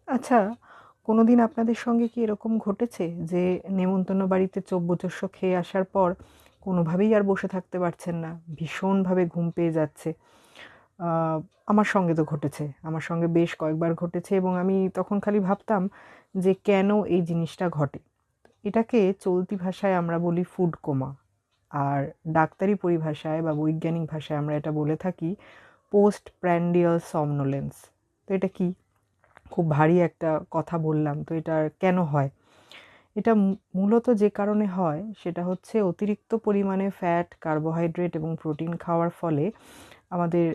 আচ্ছা, কোনোদিন আপনাদের সঙ্গে কি এরকম ঘটেছে যে নেমন্তন্ন বাড়িতে চোখ-বুজস্ব খেয়ে আসার পর কোনোভাবেই আর বসে থাকতে পারছেন না, ভীষণভাবে ঘুম পেয়ে যাচ্ছে? আ আমার সঙ্গে তো ঘটেছে। আমার সঙ্গে বেশ কয়েকবার ঘটেছে এবং আমি তখন খালি ভাবতাম যে কেন এই জিনিসটা ঘটে? এটাকে চলতি ভাষায় আমরা বলি ফুড কোমা। আর ডাক্তারি পরিভাষায় বা বৈজ্ঞানিক ভাষায় আমরা এটা বলে থাকি পোস্ট প্র্যান্ডিয়াল somnolence। তো এটা কি? খুব ভারী একটা কথা বললাম। তো এটা কেন হয়? এটা মূলত যে কারণে হয় সেটা হচ্ছে অতিরিক্ত পরিমাণে ফ্যাট, কার্বোহাইড্রেট এবং প্রোটিন খাওয়ার ফলে আমাদের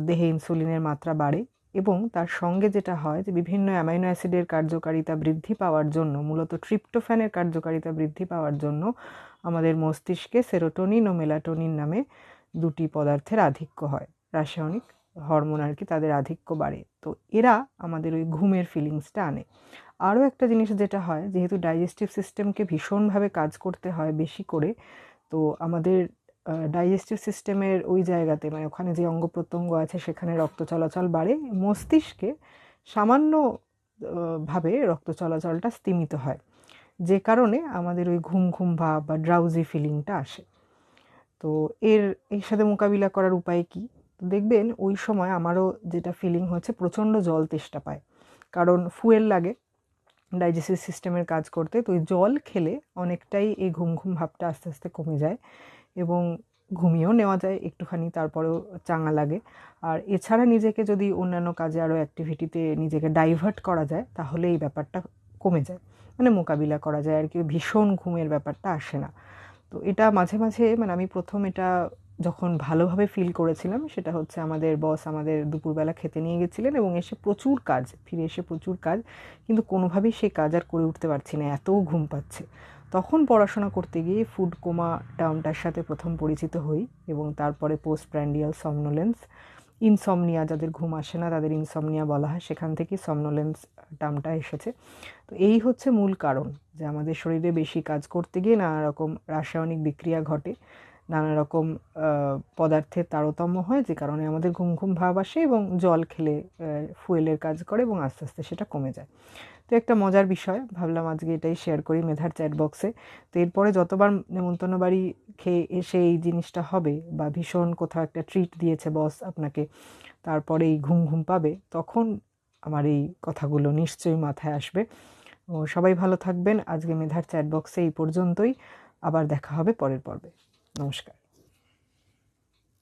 দেহে ইনসুলিনের মাত্রা বাড়ে এবং তার সঙ্গে যেটা হয় যে বিভিন্ন অ্যামাইনো অ্যাসিডের কার্যকারিতা বৃদ্ধি পাওয়ার জন্য, মূলত ট্রিপ্টোফ্যানের কার্যকারিতা বৃদ্ধি পাওয়ার জন্য আমাদের মস্তিষ্কে সেরোটোনিন ও মেলাটোনিন নামে ২ টি পদার্থের আধিক্য হয়। রাসায়নিক হরমোন আরকি, তাদের আধিক্য বাড়ে। তো এরা আমাদের ওই ঘুমের ফিলিংসটা আনে। আরও একটা জিনিস যেটা হয়, যেহেতু ডাইজেস্টিভ সিস্টেমকে ভীষণভাবে কাজ করতে হয় বেশি করে, তো আমাদের ডাইজেস্টিভ সিস্টেমের ওই জায়গাতে, মানে ওখানে যে অঙ্গ-প্রত্যঙ্গ আছে সেখানে রক্ত চলাচল বাড়ে। মস্তিষ্কে সামান্য ভাবে রক্ত চলাচলটা স্তিমিত হয়। যে কারণে আমাদের ওই ঘুম ভাব বা ড্রাউজি ফিলিংটা আসে। তো এর সাথে মোকাবিলা করার উপায় কি? তো দেখবেন ওই সময় আমারও যেটা ফিলিং হচ্ছে, প্রচণ্ড জল তেষ্টা পায়। কারণ ফুয়েল লাগে ডাইজেস্টিভ সিস্টেমের কাজ করতে। তো ওই জল খেলে অনেকটাই এই ঘুম ভাবটা আস্তে আস্তে কমে যায় এবং ঘুমিয়েও নেওয়া যায় একটুখানি, তারপরেও চাঙ্গা লাগে। আর এছাড়া নিজেকে যদি অন্যান্য কাজে আরও অ্যাক্টিভিটিতে নিজেকে ডাইভার্ট করা যায় তাহলে এই ব্যাপারটা কমে যায়। মানে মোকাবিলা করা যায় আরকি, ভীষণ ঘুমের ব্যাপারটা আসে না। তো এটা মাঝে মানে আমি ১ম এটা যখন ভালোভাবে ফিল করেছিলাম সেটা হচ্ছে আমাদের বস আমাদের দুপুরবেলা খেতে নিয়ে গেছিলেন এবং এসে প্রচুর কাজ, ফিরে এসে প্রচুর কাজ। কিন্তু কোনোভাবেই সেই কাজ আর করে উঠতে পারছি না, এত ঘুম পাচ্ছে। তখন পড়াশোনা করতে গিয়ে ফুড কোমা টার্মটার সাথে ১ম পরিচিত হই এবং তারপরে পোস্ট প্র্যান্ডিয়াল somnolence, ইনসমনিয়া, যাদের ঘুম আসে না তাদের ইনসমনিয়া বলা হয়, সেখান থেকেই somnolence টার্মটা এসেছে। তো এই হচ্ছে মূল কারণ যে আমাদের শরীরে বেশি কাজ করতে গিয়ে নানা রকম রাসায়নিক বিক্রিয়া ঘটে, নানা রকম পদার্থের তারতম্য হয়, যে কারণে আমাদের ঘুম ভাব আসে এবং জল খেলে ফুয়েলের কাজ করে এবং আস্তে আস্তে সেটা কমে যায়। তো একটা মজার বিষয়, ভাবলাম আজকে এটাই শেয়ার করি মেধার চ্যাট বক্সে। তো এরপরে যতবার নেমন্তন্ন বাড়ি খেয়ে এসে এই জিনিসটা হবে বা ভীষণ কোথাও একটা ট্রিট দিয়েছে বস আপনাকে, তারপরে এই ঘুম পাবে, তখন আমার এই কথাগুলো নিশ্চয়ই মাথায় আসবে। ও সবাই ভালো থাকবেন। আজকে মেধার চ্যাট বক্সে এই পর্যন্তই। আবার দেখা হবে পরের পর্বে। নমস্কার।